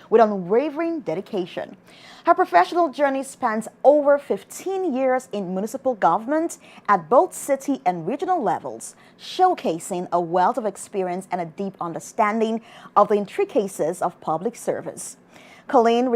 with unwavering dedication. Her professional journey spans over 15 years in municipal government at both city and regional levels, showcasing a wealth of experience and a deep understanding of the intricacies of public service. Colleen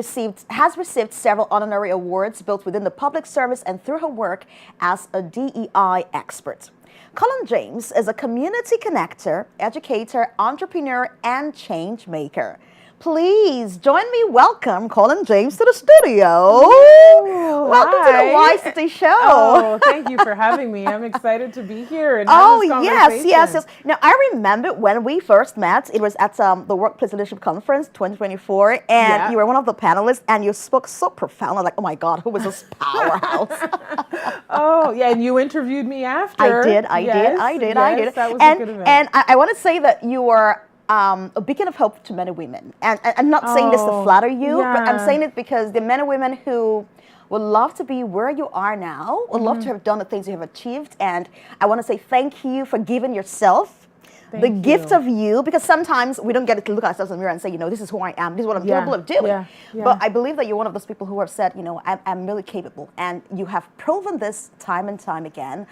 has received several honorary awards both within the public service and through her work as a DEI expert. Colleen James is a community connector, educator, entrepreneur, and change maker. Please join me welcome Colleen James to the studio. Ooh, welcome hi. to the Y City Show. Oh, thank you for having me. I'm excited to be here and Oh, have this yes. conversation. Now, I remember when we first met, it was at the Workplace Leadership Conference 2024, and you were one of the panelists, and you spoke so profound. I was like, oh my God, who was this powerhouse? Oh, yeah, and you interviewed me after. I did. That was a good event. And I want to say that you were a beacon of hope to many women. And I'm not saying this to flatter you, but I'm saying it because the men and women who would love to be where you are now, would love to have done the things you have achieved. And I want to say thank you for giving yourself the gift of you, because sometimes we don't get to look at ourselves in the mirror and say, this is who I am, this is what I'm capable of doing. But I believe that you're one of those people who have said, I'm really capable. And you have proven this time and time again,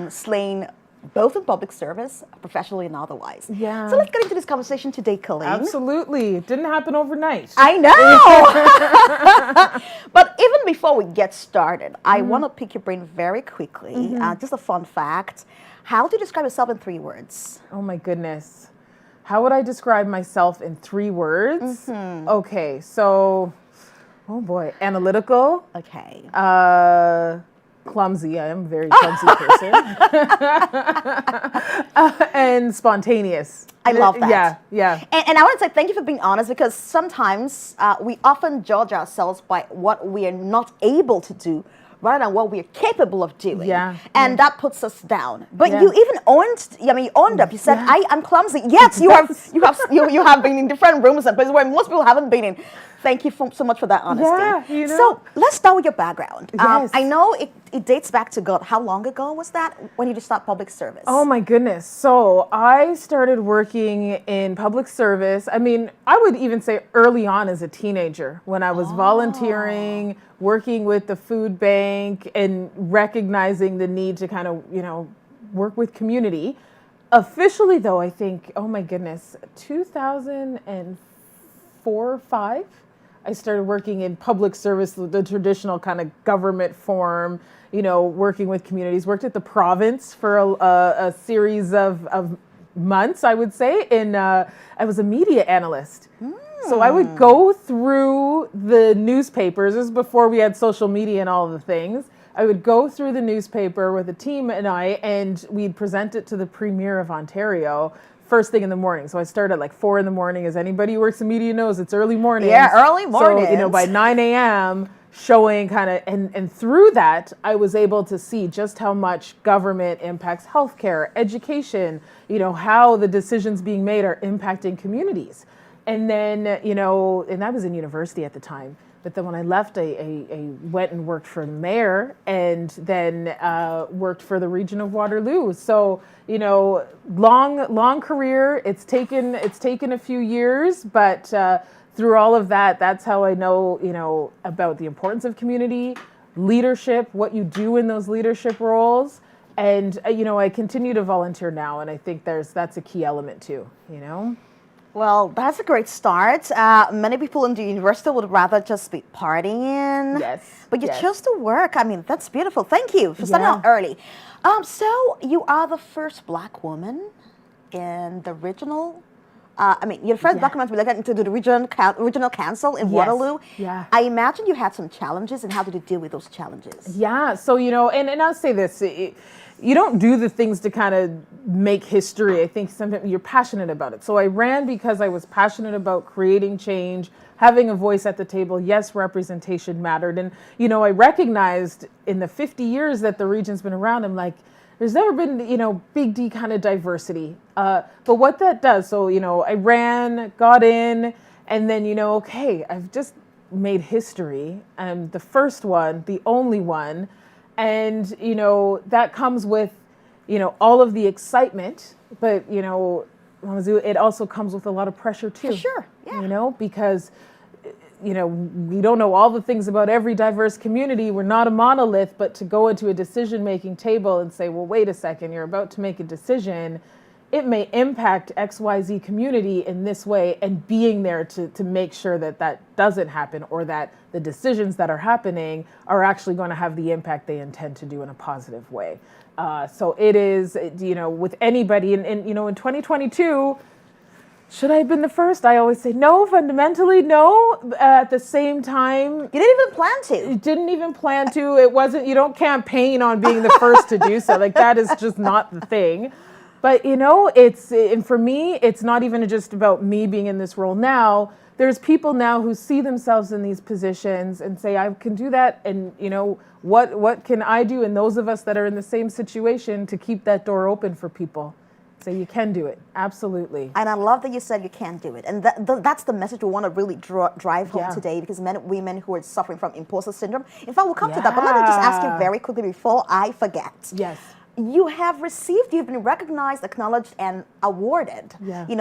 slaying both in public service, professionally and otherwise. Yeah. So let's get into this conversation today, Colleen. Absolutely. It didn't happen overnight. I know. But even before we get started, I want to pick your brain very quickly. Just a fun fact. How do you describe yourself in 3 words? Oh my goodness. How would I describe myself in 3 words? Okay, so, oh boy, analytical. Okay. Clumsy. I am a very clumsy person. And spontaneous. I love that. Yeah. And I want to say thank you for being honest, because sometimes we often judge ourselves by what we are not able to do rather than what we are capable of doing. And that puts us down. But you even owned up. You said, I'm clumsy. Yes, you have been in different rooms and places where most people haven't been in. Thank you so much for that honesty. So let's start with your background. I know it dates back to God. How long ago was that when you just started public service? Oh my goodness. So I started working in public service. I mean, I would even say early on as a teenager when I was volunteering, working with the food bank and recognizing the need to kind of, work with community. Officially though, I think, oh my goodness, 2004 or 5. I started working in public service, the traditional kind of government form, working with communities. Worked at the province for a series of months, I would say. And I was a media analyst. So I would go through the newspapers. This was before we had social media and all of the things. I would go through the newspaper with a team and we'd present it to the Premier of Ontario first thing in the morning. So I started at like 4 in the morning. As anybody who works in media knows, it's early morning. Yeah, early morning. So, by 9 a.m. showing kind of, and through that, I was able to see just how much government impacts healthcare, education, how the decisions being made are impacting communities. And then, and I was in university at the time. But then when I left, I went and worked for the mayor and then worked for the region of Waterloo. So, long career. It's taken a few years, but through all of that, that's how I know, about the importance of community, leadership, what you do in those leadership roles. And, I continue to volunteer now. And I think that's a key element too, Well, that's a great start. Many people in the university would rather just be partying. Yes. But you chose to work. I mean, that's beautiful. Thank you for starting out early. So you are the first Black woman in the regional. You're the first Black woman to be elected into the regional council in Waterloo. Yeah. I imagine you had some challenges, and how did you deal with those challenges? Yeah. So and I'll say this. You don't do the things to kind of make history. I think sometimes you're passionate about it. So I ran because I was passionate about creating change, having a voice at the table. Yes, representation mattered. And, I recognized in the 50 years that the region's been around, I'm like, there's never been, big D kind of diversity. But what that does, so, I ran, got in, and then, okay, I've just made history. I'm the first one, the only one. And, that comes with, all of the excitement, but, it also comes with a lot of pressure too. For sure, yeah. Because we don't know all the things about every diverse community. We're not a monolith, but to go into a decision-making table and say, well, wait a second, you're about to make a decision. It may impact XYZ community in this way, and being there to make sure that doesn't happen, or that the decisions that are happening are actually going to have the impact they intend to do in a positive way. So it is, with anybody, and in 2022, should I have been the first? I always say no, fundamentally no. At the same time, you didn't even plan to. You didn't even plan to. It wasn't, you don't campaign on being the first to do so. Like, that is just not the thing. But, and for me, it's not even just about me being in this role now. There's people now who see themselves in these positions and say, I can do that. And, what can I do? And those of us that are in the same situation to keep that door open for people. So you can do it. Absolutely. And I love that you said you can do it. And that's the message we want to really drive home today, because men and women who are suffering from imposter syndrome. In fact, we'll come to that. But let me just ask you very quickly before I forget. Yes. You've been recognized, acknowledged, and awarded,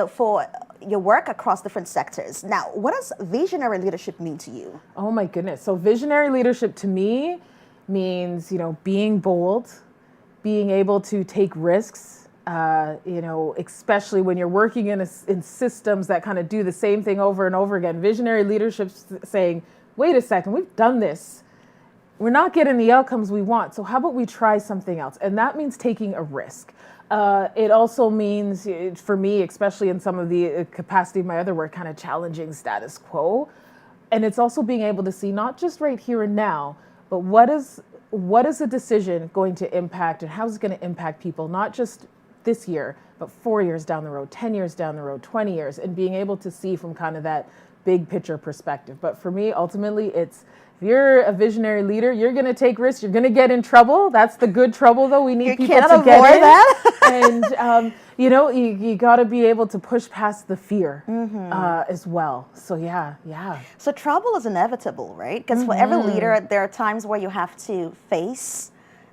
for your work across different sectors. Now, what does visionary leadership mean to you? Oh my goodness. So visionary leadership to me means, being bold, being able to take risks, especially when you're working in systems that kind of do the same thing over and over again. Visionary leadership saying, wait a second, we've done this. We're not getting the outcomes we want. So how about we try something else? And that means taking a risk. It also means, for me, especially in some of the capacity of my other work, kind of challenging status quo. And it's also being able to see not just right here and now, but what is a decision going to impact, and how is it going to impact people, not just this year, but 4 years down the road, 10 years down the road, 20 years, and being able to see from kind of that big picture perspective. But for me, ultimately, it's, if you're a visionary leader, you're going to take risks, you're going to get in trouble. That's the good trouble, though. We need people to get in. That. And, you got to be able to push past the fear as well. So, yeah. So trouble is inevitable, right? Because for every leader, there are times where you have to face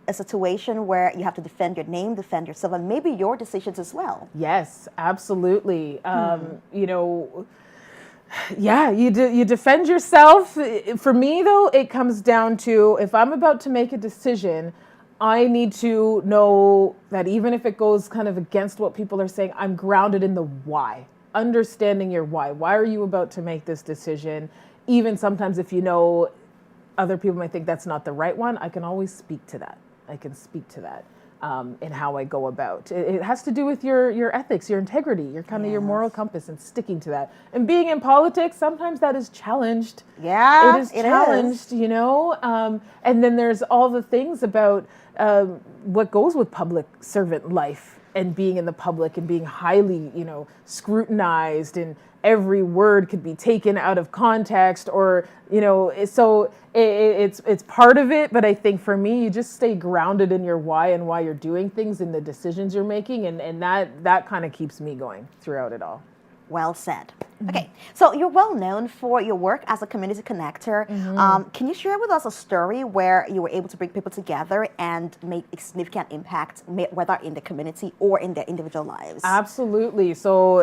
a situation where you have to defend your name, defend yourself, and maybe your decisions as well. Yes, absolutely. You defend yourself. For me, though, it comes down to, if I'm about to make a decision, I need to know that even if it goes kind of against what people are saying, I'm grounded in the why. Understanding your why. Why are you about to make this decision? Even sometimes if other people might think that's not the right one, I can always speak to that. In how I go about. It has to do with your ethics, your integrity, your moral compass, and sticking to that. And being in politics, sometimes that is challenged. Yeah, it is challenged, and then there's all the things about what goes with public servant life, and being in the public and being highly, scrutinized, and every word could be taken out of context, or, so it's part of it. But I think for me, you just stay grounded in your why and why you're doing things and the decisions you're making. And that kind of keeps me going throughout it all. Well said. Okay, so you're well known for your work as a community connector. Can you share with us a story where you were able to bring people together and make a significant impact, whether in the community or in their individual lives? Absolutely. So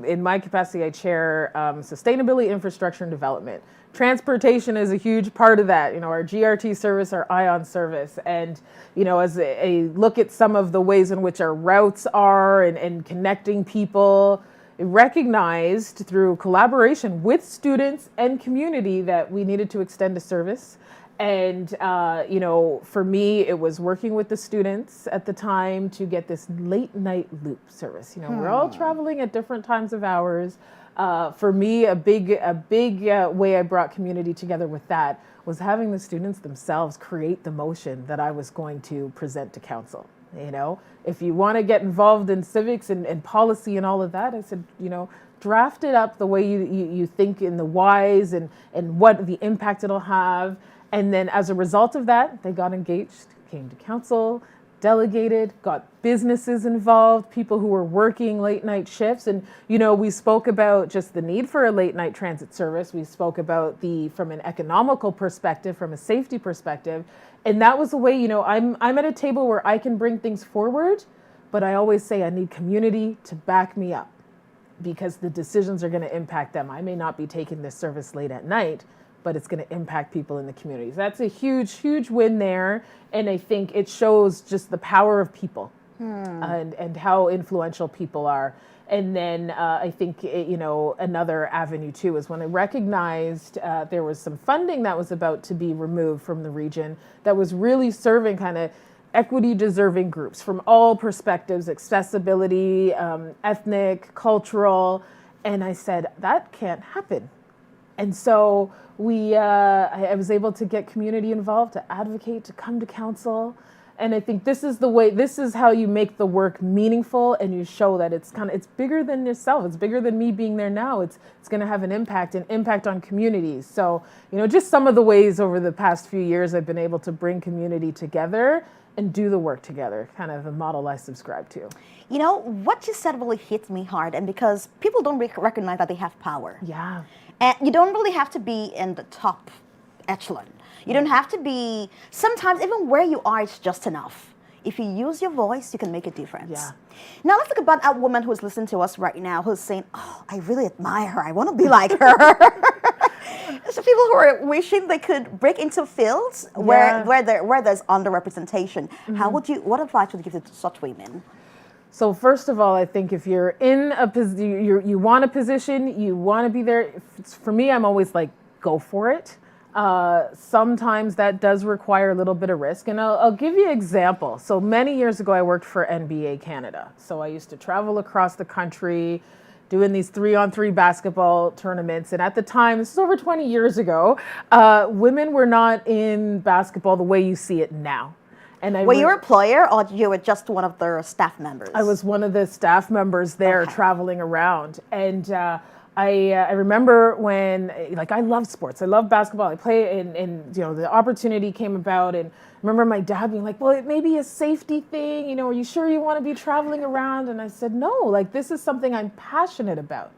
in my capacity, I chair sustainability, infrastructure, and development. Transportation is a huge part of that. Our GRT service, our ION service. And, as a look at some of the ways in which our routes are and connecting people, recognized through collaboration with students and community that we needed to extend a service. And, for me, it was working with the students at the time to get this late night loop service. We're all traveling at different times of hours. For me, a big way I brought community together with that was having the students themselves create the motion that I was going to present to council. If you want to get involved in civics and policy and all of that, I said, draft it up the way you think in the whys and what the impact it'll have. And then as a result of that, they got engaged, came to council, delegated, got businesses involved, people who were working late night shifts. And, we spoke about just the need for a late night transit service. We spoke about from an economical perspective, from a safety perspective. And that was the way, I'm at a table where I can bring things forward, but I always say I need community to back me up. because the decisions are going to impact them. I may not be taking this service late at night, but it's going to impact people in the communities. That's a huge, huge win there. And I think it shows just the power of people and how influential people are. And then I think, another avenue too is when I recognized there was some funding that was about to be removed from the region that was really serving kind of equity deserving groups from all perspectives, accessibility, ethnic, cultural. And I said, that can't happen. And so I was able to get community involved, to advocate, to come to council. And I think this is how you make the work meaningful, and you show that it's bigger than yourself. It's bigger than me being there now. It's going to have an impact on communities. So, just some of the ways over the past few years I've been able to bring community together and do the work together, kind of a model I subscribe to. What you said really hit me hard, and because people don't recognize that they have power. Yeah. And you don't really have to be in the top echelon. You don't have to be, sometimes even where you are is just enough. If you use your voice, you can make a difference. Yeah. Now let's talk about a woman who's listening to us right now who's saying, oh, I really admire her. I want to be like her. So people who are wishing they could break into fields where there's underrepresentation. What advice would you give to such women? So first of all, I think if you're in a position, you want a position, you want to be there. For me, I'm always like, go for it. Sometimes that does require a little bit of risk. And I'll give you an example. So many years ago, I worked for NBA Canada. So I used to travel across the country doing these 3-on-3 basketball tournaments. And at the time, this is over 20 years ago, women were not in basketball the way you see it now. And were you a player, or you were just one of their staff members? I was one of the staff members there traveling around. And I remember when, I love sports. I love basketball. I play, and the opportunity came about. And I remember my dad being like, well, it may be a safety thing. Are you sure you want to be traveling around? And I said, no, this is something I'm passionate about.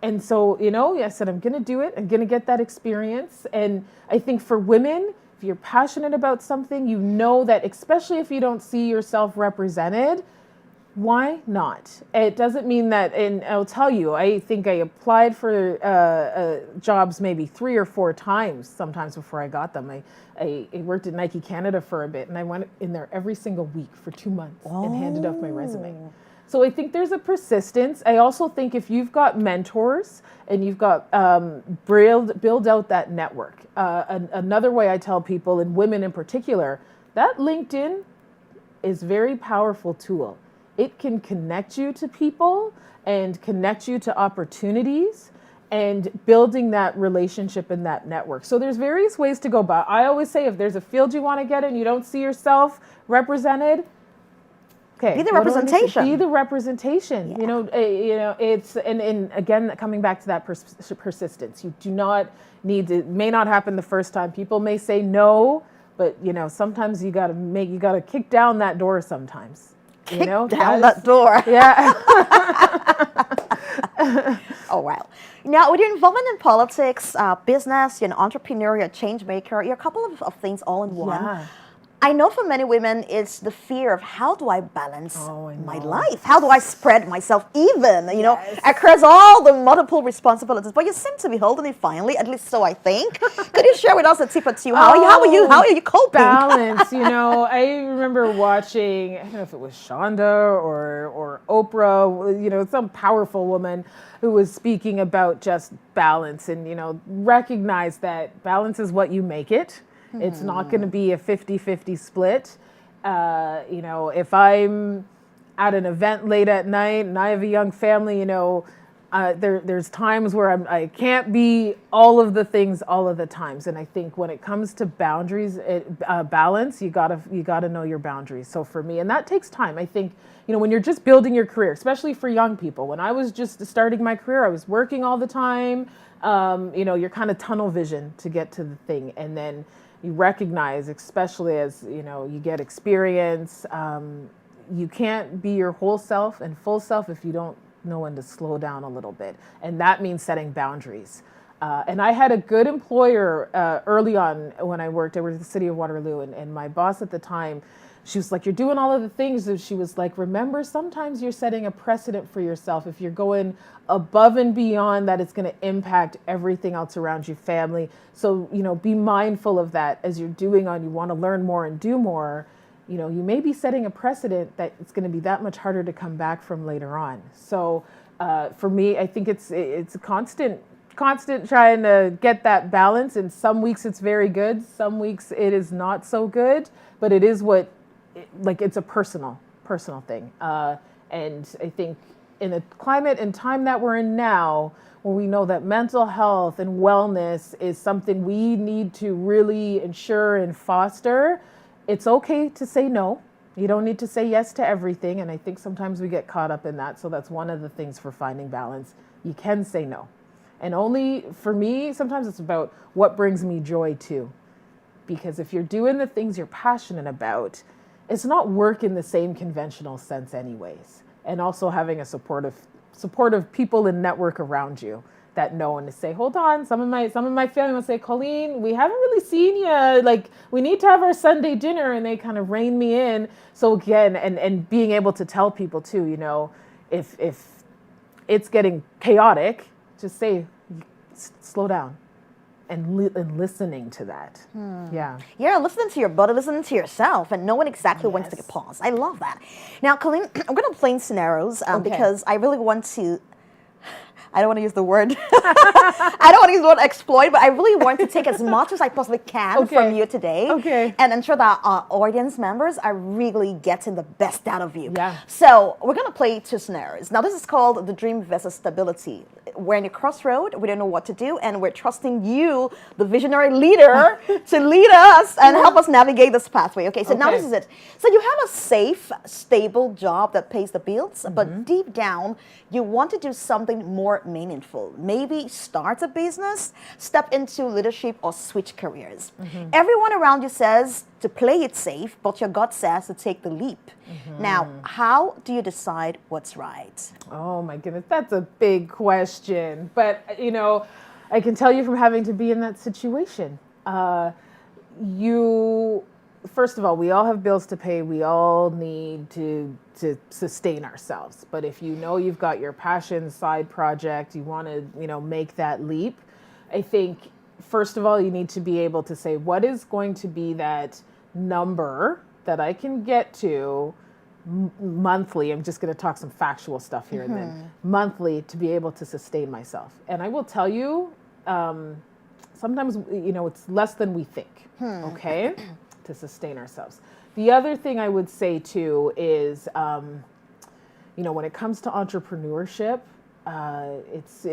And so, I said, I'm going to do it. I'm going to get that experience. And I think for women, if you're passionate about something, that especially if you don't see yourself represented, why not? It doesn't mean that, and I'll tell you, I think I applied for jobs maybe 3 or 4 times sometimes before I got them. I worked at Nike Canada for a bit, and I went in there every single week for 2 months and handed off my resume. So I think there's a persistence. I also think if you've got mentors and you've got build out that network. Another way I tell people, and women in particular, that LinkedIn is a very powerful tool. It can connect you to people and connect you to opportunities and building that relationship and that network. So there's various ways to go about. I always say if there's a field you want to get in, you don't see yourself represented, okay, be the representation. Be the representation. Yeah. It's and again coming back to that persistence. You do not need to. It may not happen the first time. People may say no, but sometimes you got to kick down that door. Sometimes. Kick down that door. Yeah. Oh wow. Now, with your involvement in politics, business, you're an entrepreneur, you're a change maker, you're a couple of things all in one. Yeah. I know for many women, it's the fear of how do I balance my life? How do I spread myself even, across all the multiple responsibilities? But you seem to be holding it finally, at least so I think. Could you share with us a tip or two? How are you coping? Balance, I remember watching, I don't know if it was Shonda or Oprah, some powerful woman who was speaking about just balance and, recognize that balance is what you make it. It's not going to be a 50-50 split. If I'm at an event late at night and I have a young family, there's times where I can't be all of the things all of the times. And I think when it comes to boundaries, balance, you gotta know your boundaries. So for me, and that takes time. I think, when you're just building your career, especially for young people, when I was just starting my career, I was working all the time. You're kind of tunnel vision to get to the thing. And then you recognize, especially as, you get experience, you can't be your whole self and full self if you don't know when to slow down a little bit. And that means setting boundaries. And I had a good employer early on when I worked at the city of Waterloo, and my boss at the time she was like, you're doing all of the things. And she was like, remember, sometimes you're setting a precedent for yourself. If you're going above and beyond that, it's going to impact everything else around you, family. So, be mindful of that as you're doing on, you want to learn more and do more. You may be setting a precedent that it's going to be that much harder to come back from later on. So for me, I think it's a constant trying to get that balance. And some weeks it's very good. Some weeks it is not so good, but it is it's a personal thing. And I think in the climate and time that we're in now, where we know that mental health and wellness is something we need to really ensure and foster, it's okay to say no. You don't need to say yes to everything. And I think sometimes we get caught up in that. So that's one of the things for finding balance. You can say no. And only for me, sometimes it's about what brings me joy too. Because if you're doing the things you're passionate about, it's not work in the same conventional sense anyways. And also having a supportive people and network around you that know and to say, hold on, some of my family will say, Colleen, we haven't really seen you. Like, we need to have our Sunday dinner, and they kind of rein me in. So again, and being able to tell people too, if it's getting chaotic, just say, slow down. And listening to that. Yeah, listening to your body, listening to yourself, and knowing exactly when to take a pause. I love that. Now, Colleen, I'm going to play in scenarios because I really want to, I don't want to use the word, I don't want to use the word exploit, but I really want to take as much as I possibly can from you today and ensure that our audience members are really getting the best out of you. Yeah. So we're going to play 2 scenarios. Now, this is called the dream versus stability. We're in a crossroad, we don't know what to do, and we're trusting you, the visionary leader, to lead us and help us navigate this pathway. Okay, so now this is it. So you have a safe, stable job that pays the bills, but deep down, you want to do something more meaningful. Maybe start a business, step into leadership, or switch careers. Everyone around you says to play it safe, but your gut says to take the leap. Now, how do you decide what's right? Oh my goodness, that's a big question. But, I can tell you from having to be in that situation. First of all, we all have bills to pay. We all need to sustain ourselves. But if you've got your passion side project, you want to, make that leap, I think, first of all, you need to be able to say, what is going to be that number that I can get to monthly? I'm just going to talk some factual stuff here and then. Monthly, to be able to sustain myself. And I will tell you, sometimes, it's less than we think, okay, to sustain ourselves. The other thing I would say too is, when it comes to entrepreneurship, it's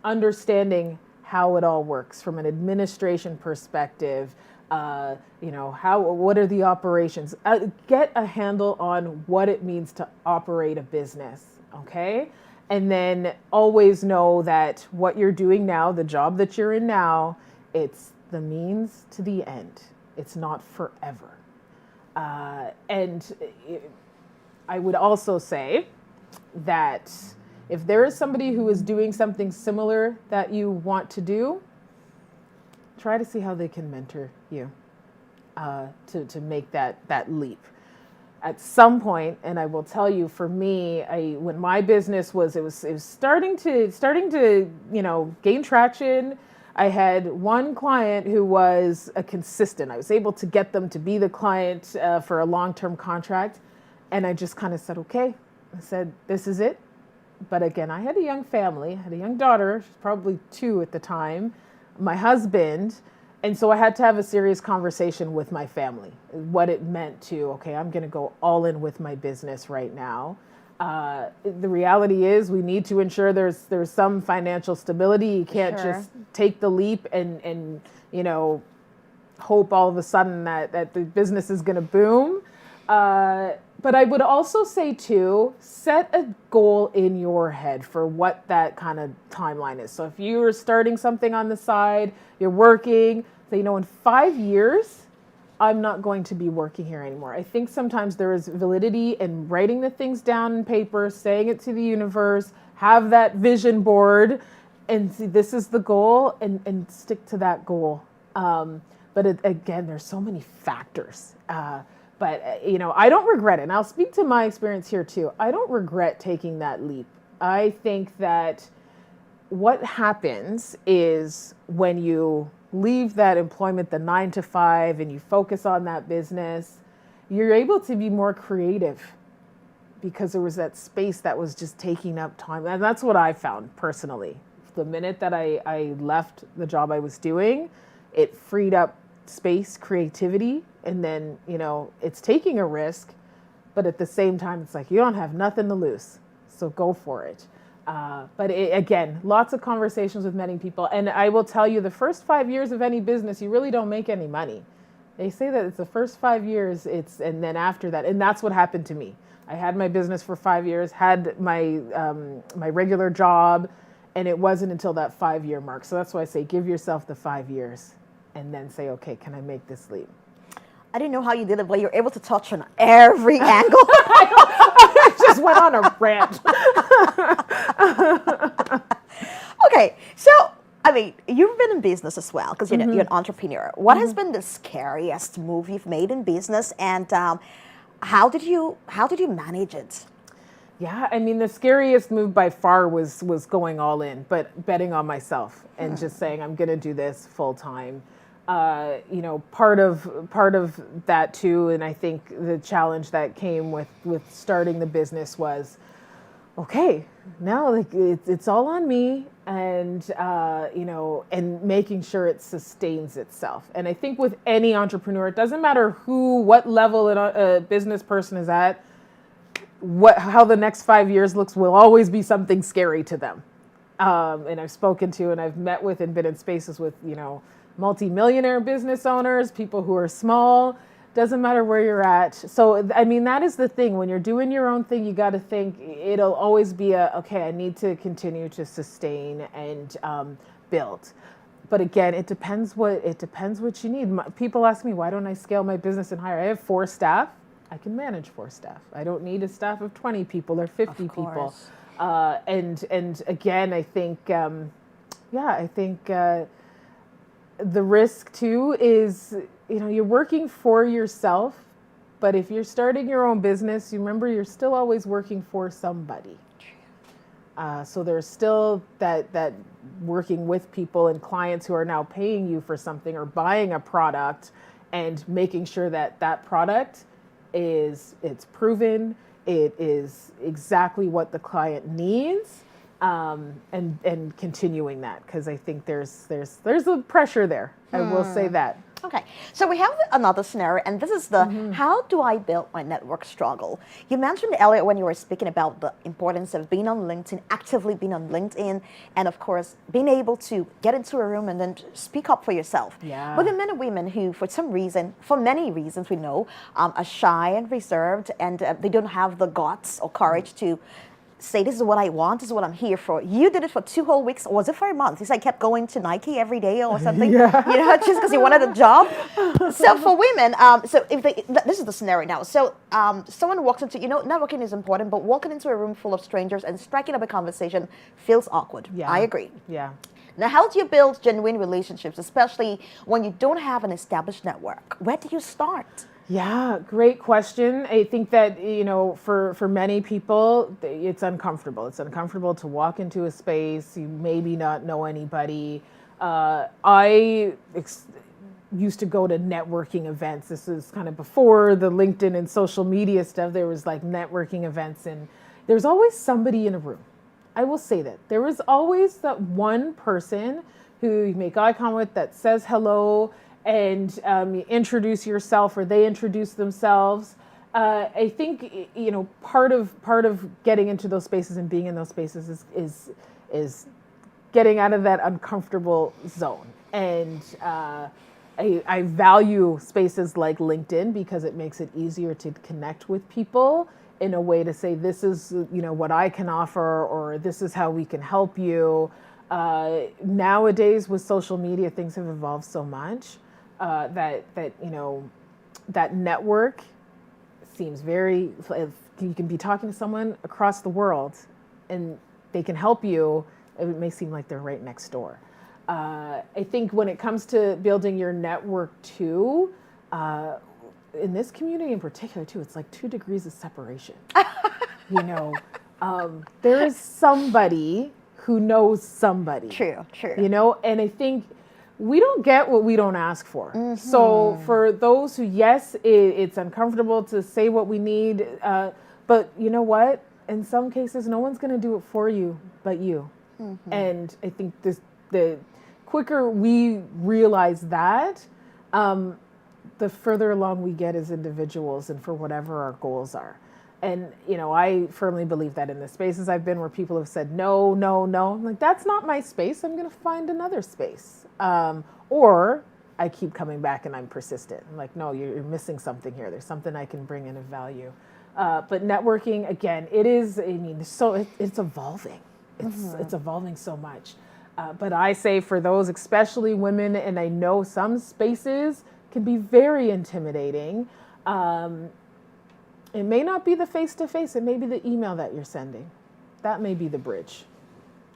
understanding how it all works from an administration perspective. What are the operations? Get a handle on what it means to operate a business, okay? And then always know that what you're doing now, the job that you're in now, it's the means to the end. It's not forever. And I would also say that if there is somebody who is doing something similar that you want to do, try to see how they can mentor you to make that leap. At some point, and I will tell you, for me, when my business was starting to gain traction. I had one client who was a consistent. I was able to get them to be the client for a long-term contract, and I just kind of said, okay. I said, this is it. But again, I had a young family, I had a young daughter, she's probably 2 at the time, my husband, and so I had to have a serious conversation with my family, what it meant to, okay, I'm going to go all in with my business right now. The reality is we need to ensure there's some financial stability. You can't just take the leap and hope all of a sudden that the business is going to boom. But I would also say too, set a goal in your head for what that kind of timeline is. So if you're starting something on the side, you're working, say, in 5 years, I'm not going to be working here anymore. I think sometimes there is validity in writing the things down in paper, saying it to the universe, have that vision board, and see, this is the goal, and stick to that goal. But again, there's so many factors. But, I don't regret it. And I'll speak to my experience here too. I don't regret taking that leap. I think that what happens is when you leave that employment, the 9 to 5, and you focus on that business, you're able to be more creative because there was that space that was just taking up time. And that's what I found personally. The minute that I left the job I was doing, it freed up space, creativity, and then, it's taking a risk, but at the same time, it's like, you don't have nothing to lose, so go for it. But again, lots of conversations with many people. And I will tell you, the first 5 years of any business, you really don't make any money. They say that it's the first 5 years, and then after that, and that's what happened to me. I had my business for 5 years, had my regular job, and it wasn't until that 5-year mark. So that's why I say, give yourself the 5 years and then say, okay, can I make this leap? I didn't know how you did it, but you're able to touch on every angle. I just went on a rant. Okay, so you've been in business as well because you're an entrepreneur. What has been the scariest move you've made in business, and how did you manage it? Yeah, the scariest move by far was going all in, but betting on myself and just saying I'm going to do this full time. Part of that too, and I think the challenge that came with starting the business was, okay, now it's all on me, and and making sure it sustains itself. And I think with any entrepreneur, it doesn't matter what level a business person is at, how the next 5 years looks will always be something scary to them. And I've spoken to and I've met with and been in spaces with multi-millionaire business owners, people who are small. Doesn't matter where you're at. So, that is the thing. When you're doing your own thing, you got to think it'll always be okay, I need to continue to sustain and build. But again, it depends what you need. People ask me, why don't I scale my business and hire? I have 4 staff. I can manage 4 staff. I don't need a staff of 20 people or 50 people. And again, I think, the risk too is, you're working for yourself, but if you're starting your own business, you remember you're still always working for somebody. So there's still that working with people and clients who are now paying you for something or buying a product, and making sure that product it's proven, it is exactly what the client needs. And continuing that, because I think there's a pressure there. I will say that. Okay, so we have another scenario, and this is the how do I build my network struggle. You mentioned earlier when you were speaking about the importance of being on LinkedIn, actively being on LinkedIn, and of course, being able to get into a room and then speak up for yourself. Yeah. But there are men and women who, for many reasons we know, are shy and reserved, and they don't have the guts or courage to say, this is what I want, this is what I'm here for. You did it for 2 whole weeks, or was it for a month? You said I kept going to Nike every day or something, just because you wanted a job. So for women, this is the scenario now. So someone walks into, networking is important, but walking into a room full of strangers and striking up a conversation feels awkward. Yeah. I agree. Yeah. Now, how do you build genuine relationships, especially when you don't have an established network? Where do you start? Yeah, great question. I think that, for many people, it's uncomfortable. It's uncomfortable to walk into a space. You maybe not know anybody. I used to go to networking events. This is kind of before the LinkedIn and social media stuff. There was like networking events, and there's always somebody in a room. I will say that. There was always that one person who you make eye contact with, that says hello, and you introduce yourself or they introduce themselves. I think part of getting into those spaces and being in those spaces is getting out of that uncomfortable zone. And I value spaces like LinkedIn because it makes it easier to connect with people in a way to say, this is what I can offer, or this is how we can help you. Nowadays with social media, things have evolved so much. That network seems very, you can be talking to someone across the world and they can help you. It may seem like they're right next door. I think when it comes to building your network too, in this community in particular too, it's like 2 degrees of separation. You know, there is somebody who knows somebody. True, true. You know, and I think we don't get what we don't ask for. So for those who, yes, it's uncomfortable to say what we need, but you know what? In some cases, no one's going to do it for you but you. And I think the quicker we realize that, the further along we get as individuals and for whatever our goals are. And, you know, I firmly believe that in the spaces I've been where people have said, no, no, no, I'm like, that's not my space. I'm going to find another space. Or I keep coming back and I'm persistent. I'm like, no, you're missing something here. There's something I can bring in of value. But networking, again, it is, I mean, so it's evolving. It's evolving so much. But I say for those, especially women, and I know some spaces can be very intimidating. It may not be the face-to-face, it may be the email that you're sending. That may be the bridge.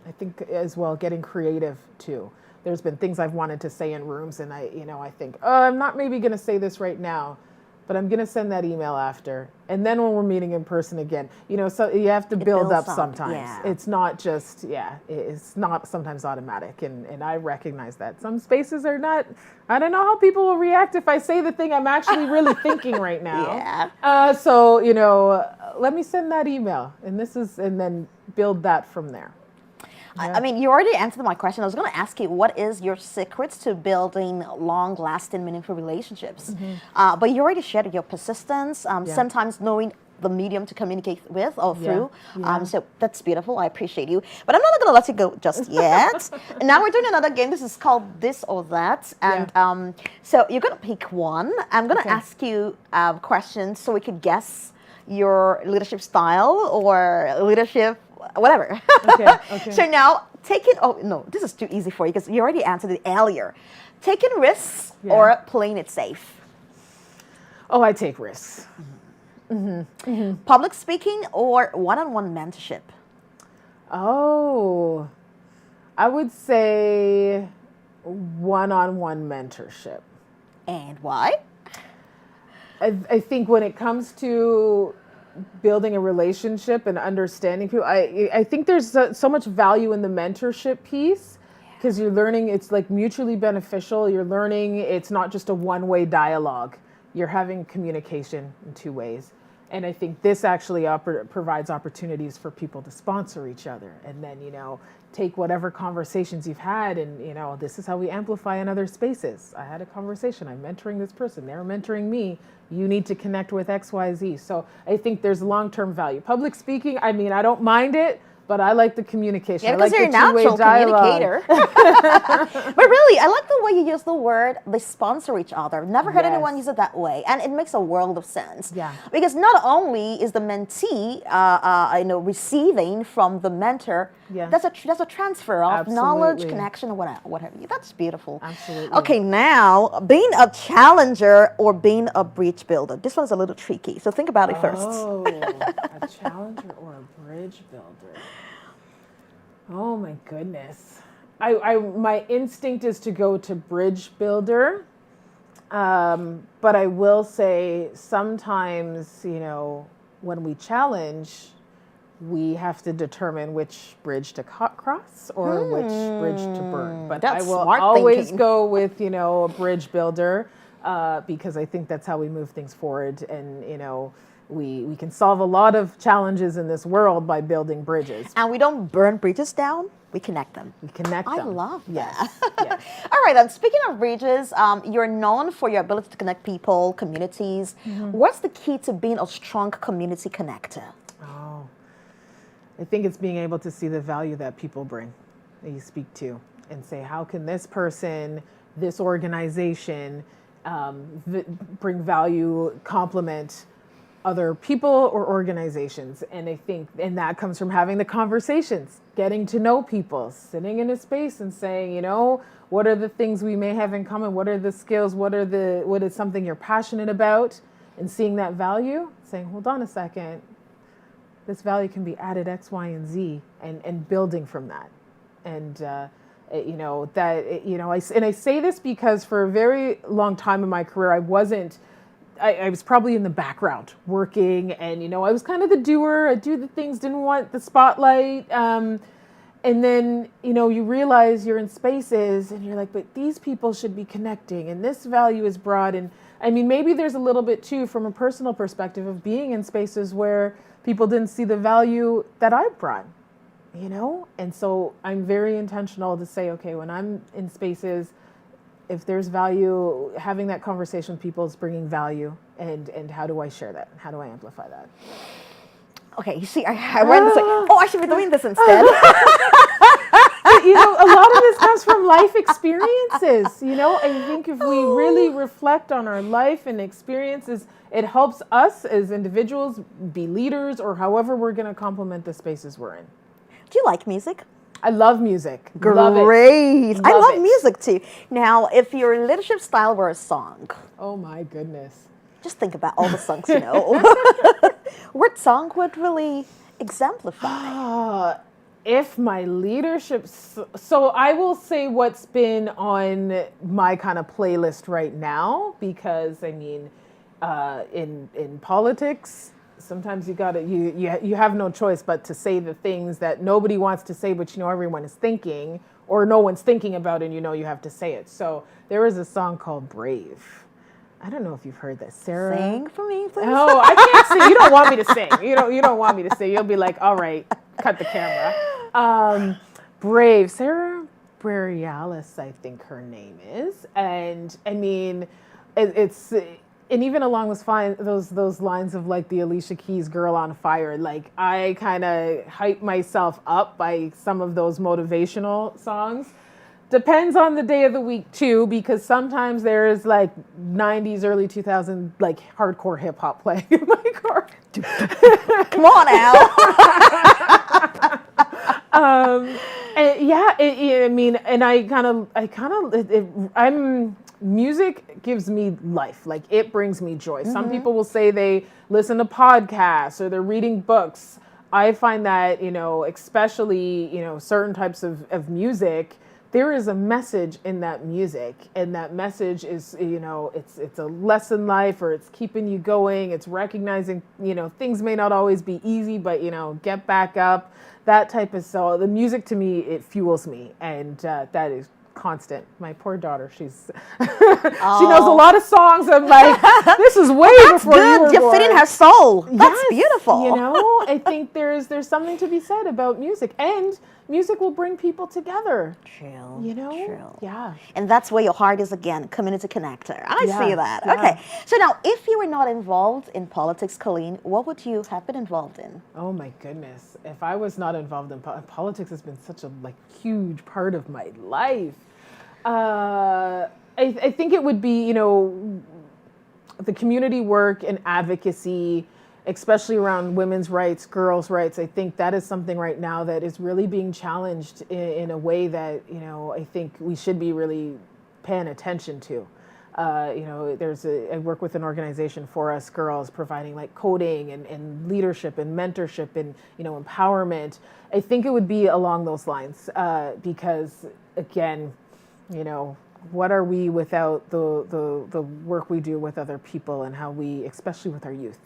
I think as well, getting creative too. There's been things I've wanted to say in rooms and I think, oh, I'm not maybe gonna say this right now, but I'm gonna send that email after. And then when we're meeting in person again, you know, so you have to build up sometimes. Yeah. It's not just, it's not sometimes automatic. And I recognize that. Some spaces are not, I don't know how people will react if I say the thing I'm actually really thinking right now. Yeah. So, you know, let me send that email and then build that from there. Yeah. I mean, you already answered my question. I was going to ask you, what is your secrets to building long-lasting, meaningful relationships? But you already shared your persistence, sometimes knowing the medium to communicate with or through. So that's beautiful. I appreciate you. But I'm not going to let you go just yet. And now we're doing another game. This is called This or That. And so you're going to pick one. I'm going to ask you questions so we could guess your leadership style or leadership whatever. Okay. So now, this is too easy for you because you already answered it earlier. Taking risks or playing it safe? Oh, I take risks. Public speaking or one-on-one mentorship? Oh, I would say one-on-one mentorship. And why? I think when it comes to building a relationship and understanding people, I think there's so much value in the mentorship piece because you're learning it's like mutually beneficial. You're learning it's not just a one-way dialogue. You're having communication in 2 ways. And I think this actually provides opportunities for people to sponsor each other and then, you know, take whatever conversations you've had and, you know, this is how we amplify in other spaces. I had a conversation, I'm mentoring this person, they're mentoring me. You need to connect with X, Y, Z. So I think there's long-term value. Public speaking, I mean, I don't mind it, but I like the communication. Yeah, I like because you're a the two-way natural dialogue. communicator. But really, I like the way you use the word, they sponsor each other. Never heard anyone use it that way. And it makes a world of sense. Yeah. Because not only is the mentee receiving from the mentor, there's a transfer of knowledge, connection, or what have you. That's beautiful. Absolutely. Okay, now, being a challenger or being a bridge builder. This one's a little tricky, so think about it first. Oh, a challenger or a bridge builder. Oh my goodness. My instinct is to go to bridge builder. But I will say sometimes, you know, when we challenge, we have to determine which bridge to cross or which bridge to burn. But I will always go with, you know, a bridge builder because I think that's how we move things forward. And, you know, we can solve a lot of challenges in this world by building bridges. And we don't burn bridges down, we connect them. We connect them. I love that. Yes. All right, then, speaking of bridges, you're known for your ability to connect people, communities. What's the key to being a strong community connector? Oh, I think it's being able to see the value that people bring, that you speak to, and say, how can this person, this organization, bring value, complement other people or organizations. And I think, and that comes from having the conversations, getting to know people, sitting in a space and saying, you know, what are the things we may have in common? What are the skills? What is something you're passionate about? And seeing that value, saying, hold on a second, this value can be added X, Y, and Z, and building from that. And, I say this because for a very long time in my career, I was probably in the background working, and I was kind of the doer. I do the things, didn't want the spotlight. And then, you realize you're in spaces and you're like, but these people should be connecting and this value is broad. And I mean, maybe there's a little bit too from a personal perspective of being in spaces where people didn't see the value that I brought, And so I'm very intentional to say, okay, when I'm in spaces, if there's value, having that conversation with people is bringing value. And how do I share that? How do I amplify that? Okay, you see, I went to say, I should be doing this instead. A lot of this comes from life experiences. I think if we really reflect on our life and experiences, it helps us as individuals be leaders or however we're going to complement the spaces we're in. Do you like music? I love music. Great. I love music too. Now, if your leadership style were a song. Oh my goodness. Just think about all the songs you know. What song would really exemplify? If my leadership, so I will say what's been on my kind of playlist right now, because I mean, in politics, sometimes you have no choice but to say the things that nobody wants to say, but everyone is thinking, or no one's thinking about, and you have to say it. So there is a song called "Brave." I don't know if you've heard that, Sarah. Sing for me, please. No, I can't sing. You don't want me to sing. You don't want me to sing. You'll be like, all right, cut the camera. Brave, Sarah Borealis, I think her name is, and I mean, it's and even along those lines of like the Alicia Keys "Girl on Fire," like I kind of hype myself up by some of those motivational songs. Depends on the day of the week too, because sometimes there's like 90s, early 2000s, like hardcore hip hop playing in my car. Come on now. Music gives me life. Like it brings me joy. Mm-hmm. Some people will say they listen to podcasts or they're reading books. I find that, especially, certain types of music, there is a message in that music, and that message is, it's a lesson in life, or it's keeping you going. It's recognizing, things may not always be easy, but, get back up, that type of, so the music to me, it fuels me. And that is constant. My poor daughter, she knows a lot of songs. I'm like, this is way before you were born. You fit in her soul. That's beautiful. I think there's something to be said about music, and music will bring people together. True. True. Yeah. And that's where your heart is again, community connector. I see that. Yeah. Okay. So now, if you were not involved in politics, Colleen, what would you have been involved in? Oh my goodness. If I was not involved in politics, has been such a huge part of my life. I think it would be, the community work and advocacy, especially around women's rights, girls' rights. I think that is something right now that is really being challenged in a way that, I think we should be really paying attention to. I work with an organization for us girls, providing coding and leadership and mentorship and, empowerment. I think it would be along those lines because, again, what are we without the work we do with other people and how we, especially with our youth.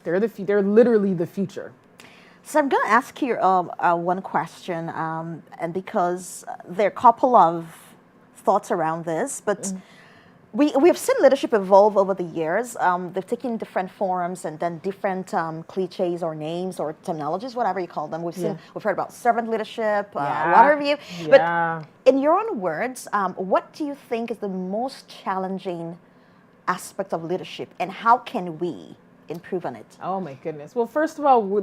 They're literally the future. So I'm going to ask you one question, and because there are a couple of thoughts around this, but we have seen leadership evolve over the years. They've taken different forms and then different cliches or names or terminologies, whatever you call them. We've heard about servant leadership, what have you. Yeah. But in your own words, what do you think is the most challenging aspect of leadership, and how can we improve on it? Oh my goodness. Well, first of all,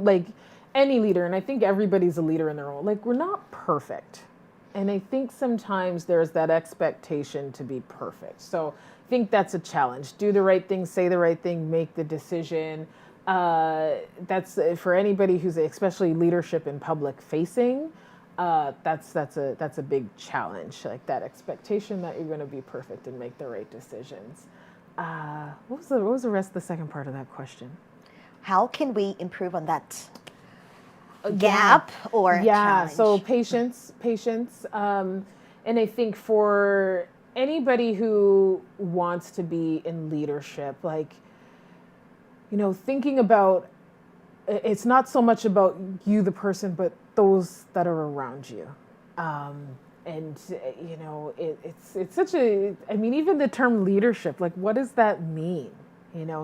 any leader, and I think everybody's a leader in their own, we're not perfect. And I think sometimes there's that expectation to be perfect. So I think that's a challenge. Do the right thing, say the right thing, make the decision. That's for anybody who's especially leadership in public facing. That's a big challenge. That expectation that you're going to be perfect and make the right decisions. What was the rest of the second part of that question? How can we improve on that gap or challenge? So patience. And I think for anybody who wants to be in leadership, like, thinking about, it's not so much about you, the person, but those that are around you. And it's such a, I mean, even the term leadership, like, what does that mean?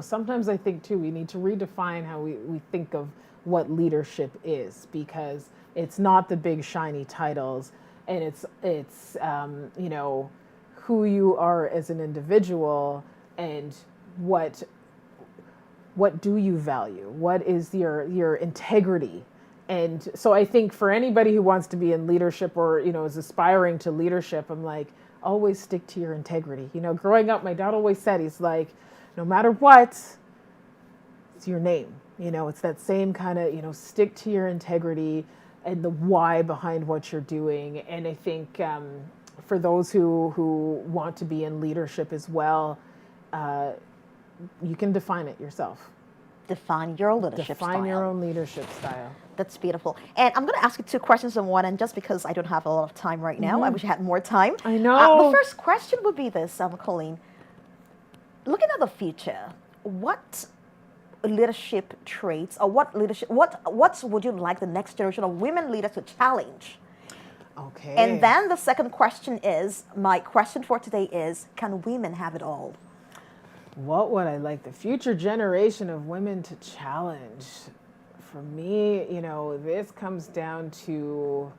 Sometimes I think too, we need to redefine how we think of what leadership is, because it's not the big shiny titles, and it's who you are as an individual, and what do you value? What is your integrity? And so I think for anybody who wants to be in leadership, or, is aspiring to leadership, I'm like, always stick to your integrity. Growing up, my dad always said, he's like, no matter what, it's your name. It's that same kind of, stick to your integrity and the why behind what you're doing. And I think for those who want to be in leadership as well, you can define it yourself. Define your leadership style. Define your own leadership style. That's beautiful. And I'm going to ask you 2 questions in one, and just because I don't have a lot of time right now, I wish I had more time. I know. The first question would be this, Colleen. Looking at the future, what leadership traits, or what would you like the next generation of women leaders to challenge? Okay. And then the second question is, my question for today is, can women have it all? What would I like the future generation of women to challenge? For me, this comes down to,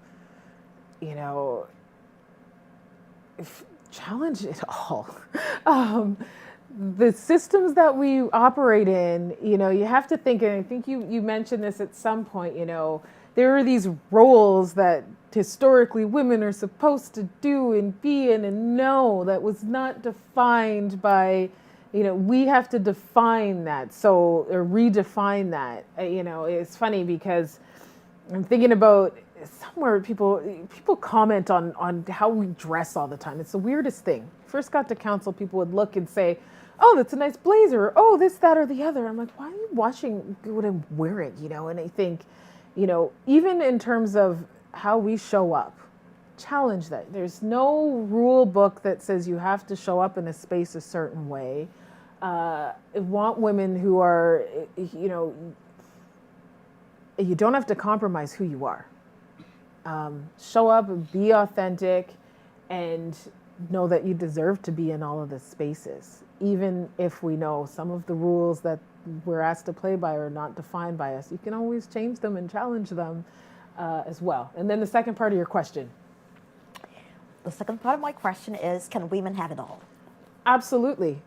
challenge it all. The systems that we operate in, you have to think, and I think you mentioned this at some point, there are these roles that historically women are supposed to do and be in and know, that was not defined by, we have to define that, or redefine that. It's funny because I'm thinking about somewhere people comment on how we dress all the time. It's the weirdest thing. First got to council, people would look and say, oh, that's a nice blazer. Oh, this, that, or the other. I'm like, why are you watching what I'm wearing? And I think, even in terms of how we show up, challenge that. There's no rule book that says you have to show up in a space a certain way. I want women who are, you don't have to compromise who you are. Show up, be authentic, and know that you deserve to be in all of the spaces, even if we know some of the rules that we're asked to play by are not defined by us. You can always change them and challenge them as well. And then the second part of your question. The second part of my question is, can women have it all? Absolutely.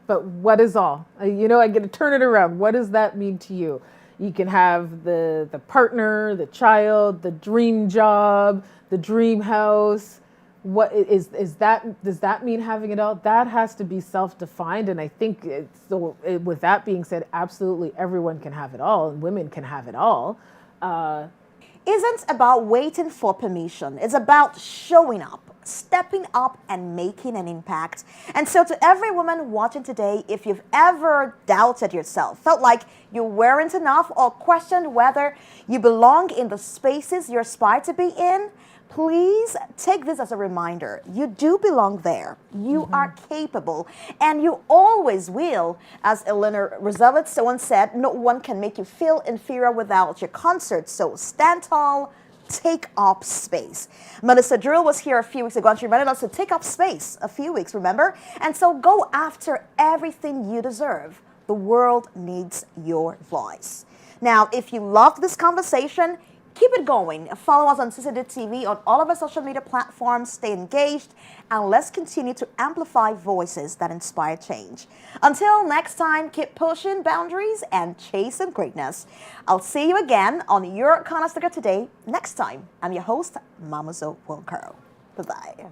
But what is all? I get to turn it around. What does that mean to you? You can have the partner, the child, the dream job, the dream house. What is that? Does that mean having it all? That has to be self-defined. And I think with that being said, absolutely everyone can have it all, and women can have it all. Isn't about waiting for permission. It's about showing up, stepping up, and making an impact. And so to every woman watching today, if you've ever doubted yourself, felt like you weren't enough, or questioned whether you belong in the spaces you aspire to be in, please take this as a reminder. You do belong there. You are capable, and you always will. As Eleanor Roosevelt once said, no one can make you feel inferior without your concert. So stand tall, take up space. Melissa Drill was here a few weeks ago, and she reminded us to take up space a few weeks, remember? And so go after everything you deserve. The world needs your voice. Now, if you loved this conversation, keep it going. Follow us on CCD TV on all of our social media platforms. Stay engaged, and let's continue to amplify voices that inspire change. Until next time, keep pushing boundaries and chasing greatness. I'll see you again on your Conestoga Today next time. I'm your host, Mama Zo Wilcaro. Bye-bye.